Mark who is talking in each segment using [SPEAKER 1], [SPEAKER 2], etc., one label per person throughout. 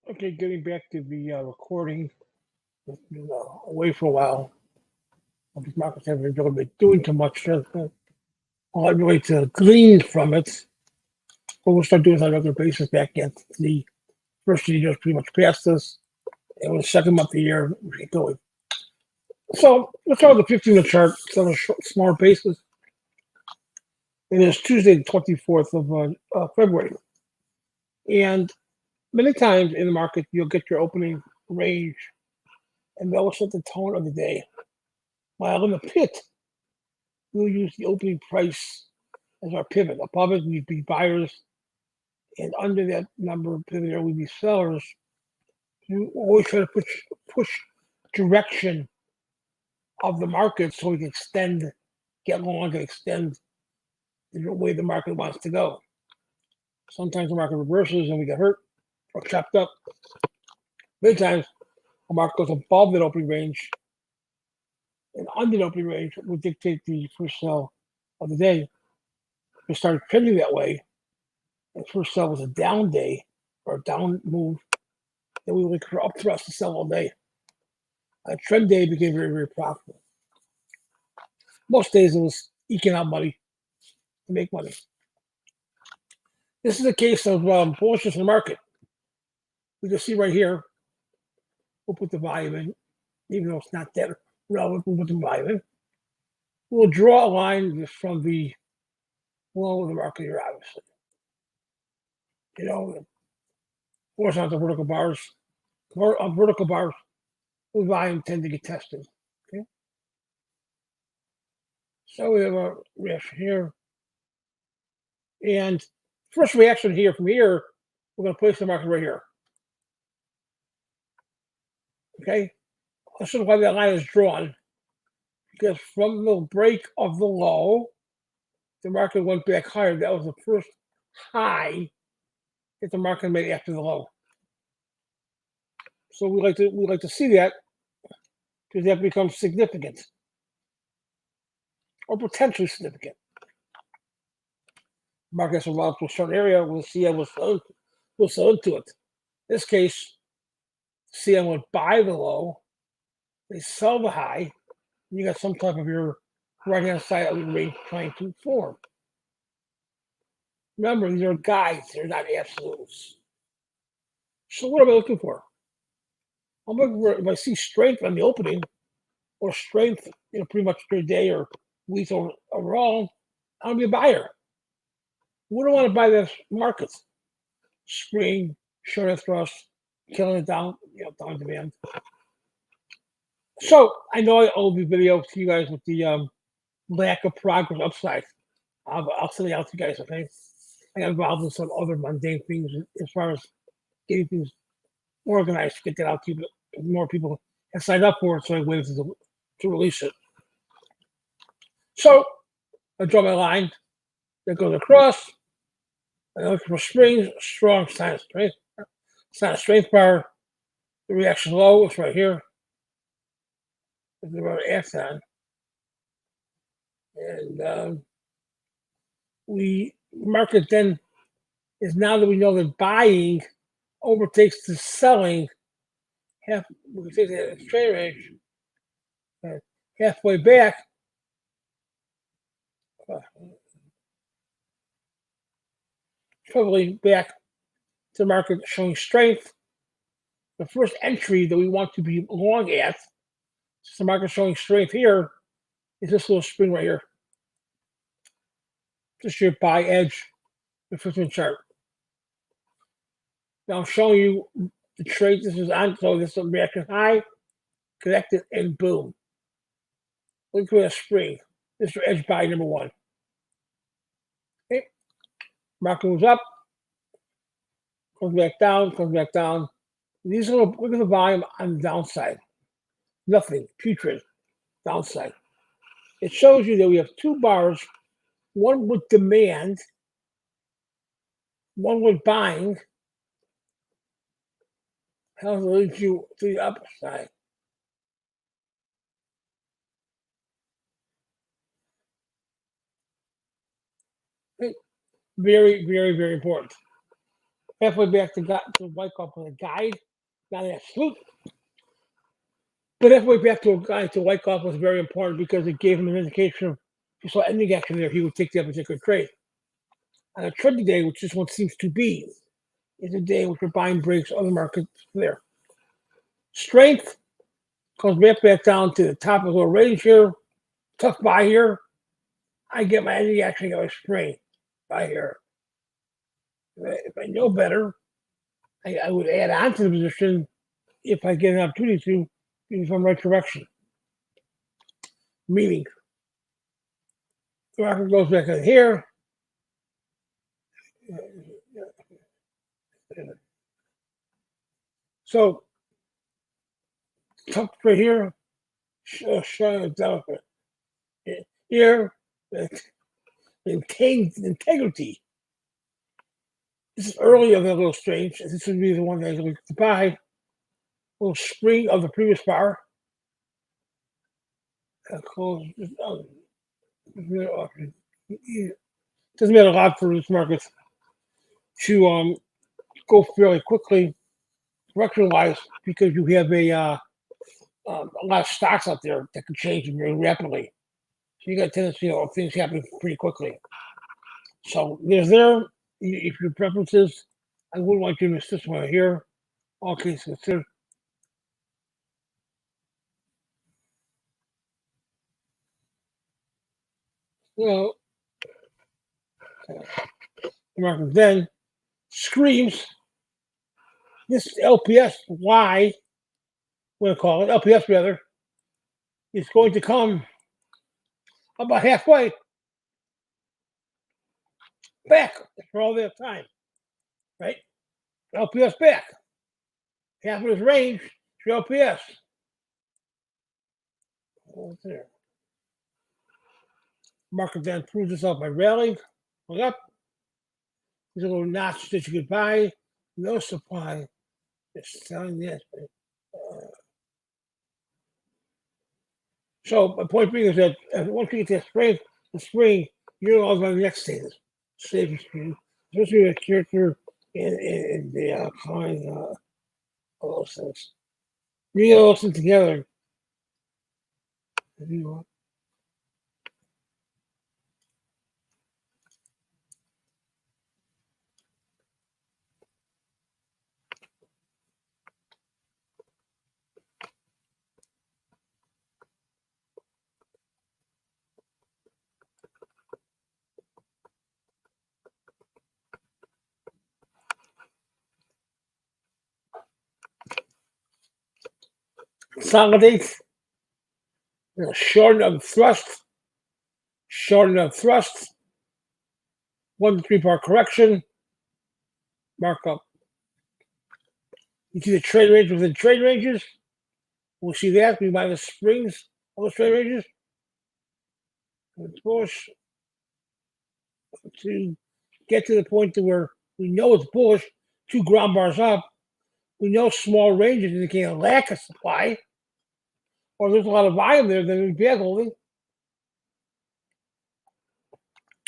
[SPEAKER 1] Okay, getting back to the recording, away for a while. These markets haven't really been doing too much. A lot really to glean from it. But we'll start doing this on a regular basis back at the first of the year is pretty much past us. And the second month of the year, we get going. So let's start with the 15-minute chart. It's on a smaller basis. It is Tuesday, the 24th of February. And many times in the market, you'll get your opening range, and that will set the tone of the day. While in the pit, we'll use the opening price as our pivot. Above it, we'd be buyers, and under that number pivot area, we'd be sellers. You always try to push direction of the market so we can get long and extend the way the market wants to go. Sometimes the market reverses and we get hurt or chopped up. Many times the market goes above that opening range, and under the opening range will dictate the first sell of the day. We started trending that way, and first sell was a down day or a down move, then we were up thrust to sell all day. A trend day became very, very profitable. Most days it was eking out money to make money. This is a case of bullishness in the market. We can see right here, we'll put the volume in, even though it's not that relevant, we'll put the volume in. We'll draw a line just from the low of the market here, obviously. You know, horizontal vertical bars, or vertical bars with volume tend to get tested. Okay. So we have a reaction here. And first reaction here from here, we're going to place the market right here. Okay. This is why that line is drawn. Because from the break of the low, the market went back higher. That was the first high that the market made after the low. So we like to see that because that becomes significant or potentially significant. Market has a volatile short area. We'll see how we'll sell into it. In this case, CM would buy the low, they sell the high, and you got some type of your right-hand side of the range trying to form. Remember, these are guides, they're not absolutes. So what am I looking for? I'm looking for, if I see strength on the opening or strength, pretty much through day or weeks overall, I'm gonna be a buyer. We don't want to buy this market. Spring, short thrust, killing it down, down demand. So I know I owe the video to you guys with the lack of progress upside. I'll send it out to you guys, okay? I got involved in some other mundane things as far as getting things organized to get that out to you, but more people have signed up for it, so I waited to release it. So I draw my line that goes across. I look for springs, strong sign of strength. Sign of strength bar. The reaction low is right here. The rubber axon. And market then is, now that we know that buying overtakes the selling, we can take that straight range, halfway back. Probably back to the market showing strength. The first entry that we want to be long at, since the market showing strength here, is this little spring right here. Just your buy edge, the 15 chart. Now I'm showing you the trade this is on. So this is a reaction high, connected, and boom. Look at a spring. This is your edge buy number one. Okay. Market moves up, comes back down, comes back down. These are, look at the volume on the downside. Nothing, putrid, downside. It shows you that we have two bars, one with demand, one with buying. How does it lead you to the upside? Very, very, very important. halfway back to Wyckoff with a guide, not an absolute. But halfway back to a guide to Wyckoff was very important because it gave him an indication of if he saw ending action there, he would take that particular trade. On a trading day, which this one seems to be, is a day which we're buying breaks other markets there. Strength comes back down to the top of the range here. Tough buy here. I get my ending action, I go straight buy here. If I know better, I would add on to the position if I get an opportunity to, if I'm right direction. Meaning, the market goes back in here. So, tough right here, delicate. Here, integrity. This is early of a little strange. This would be the one that I like to buy. Little spring of the previous bar. Close. Doesn't matter a lot for this market to go fairly quickly, direction wise, because you have a lot of stocks out there that can change very rapidly. So you got a tendency of things happening pretty quickly. So there's there. If your preferences, I wouldn't want you to miss this one here. All cases considered. Well, the market then screams this LPS Y, we'll call it LPS rather, is going to come about halfway back for all that time, right? LPS back, half of his range to LPS. What's there? Market then proves itself by rallying, going up. There's a little notch that you could buy, no supply. Just selling this. So my point being is that once you get to the spring, you're all on the next stage. Save spring, especially the character and the kind all those things. You get all those things together. If you want. Consolidate, shorten of thrust, 1 to 3 bar correction, markup. You see the trade range within trade ranges. We'll see that. We buy the springs of those trade ranges. Push to get to the point to where we know it's bullish, 2 ground bars up. We know small ranges indicate a lack of supply, or there's a lot of volume there, then we'd be holding.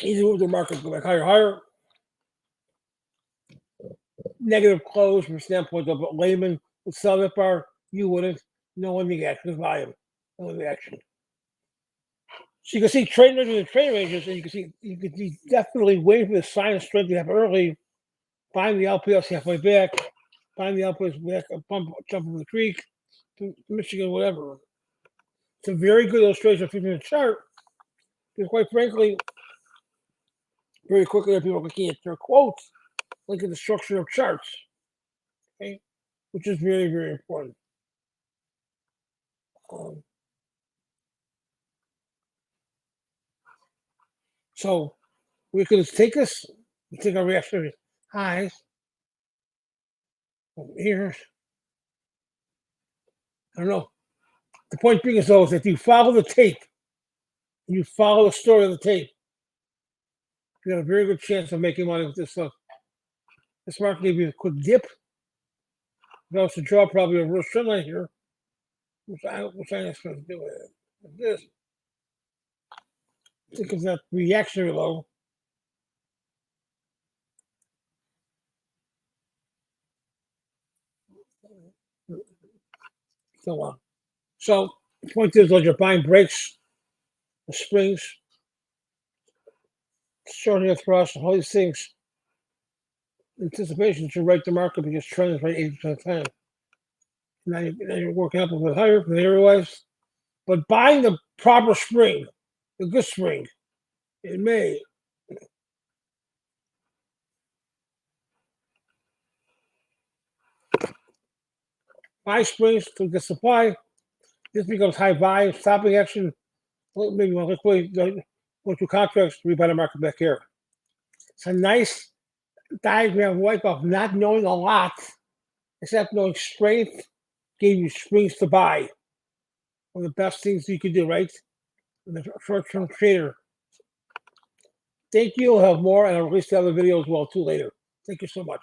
[SPEAKER 1] Easy move the market, go back higher. Negative close from the standpoint of a layman would sell that bar, you wouldn't. No ending action is volume. No ending action. So you can see trade ranges and trade ranges, and you can see definitely waiting for the sign of strength you have early, find the LPS halfway back, find the LPS back, jump from the creek to Michigan, whatever. It's a very good illustration of the chart. Because quite frankly, very quickly people are looking at their quotes, look at the structure of charts. Okay, which is very, very important. So we could take us, we take our reactionary highs over here. I don't know. The point being is though is that you follow the tape, you follow the story of the tape, you got a very good chance of making money with this stuff. This market gave you a quick dip. You also draw probably a reverse trend line here, which I'm supposed to do with this. Think of that reactionary low. So on. So the point is, when you're buying brakes, the springs, shortening of thrust, all these things, anticipation should right the market because trend is right 80% of the time. Now you're working up a bit higher than area wise. But buying the proper spring, the good spring, in May, buy springs to get supply. This becomes high volume, stopping action. Well, maybe one liquid, go through contracts, rebuy the market back here. It's a nice diagram wipe off not knowing a lot, except knowing strength gave you springs to buy. One of the best things you could do, right? In the short-term trader. Thank you. I'll have more, and I'll release the other video as well too later. Thank you so much.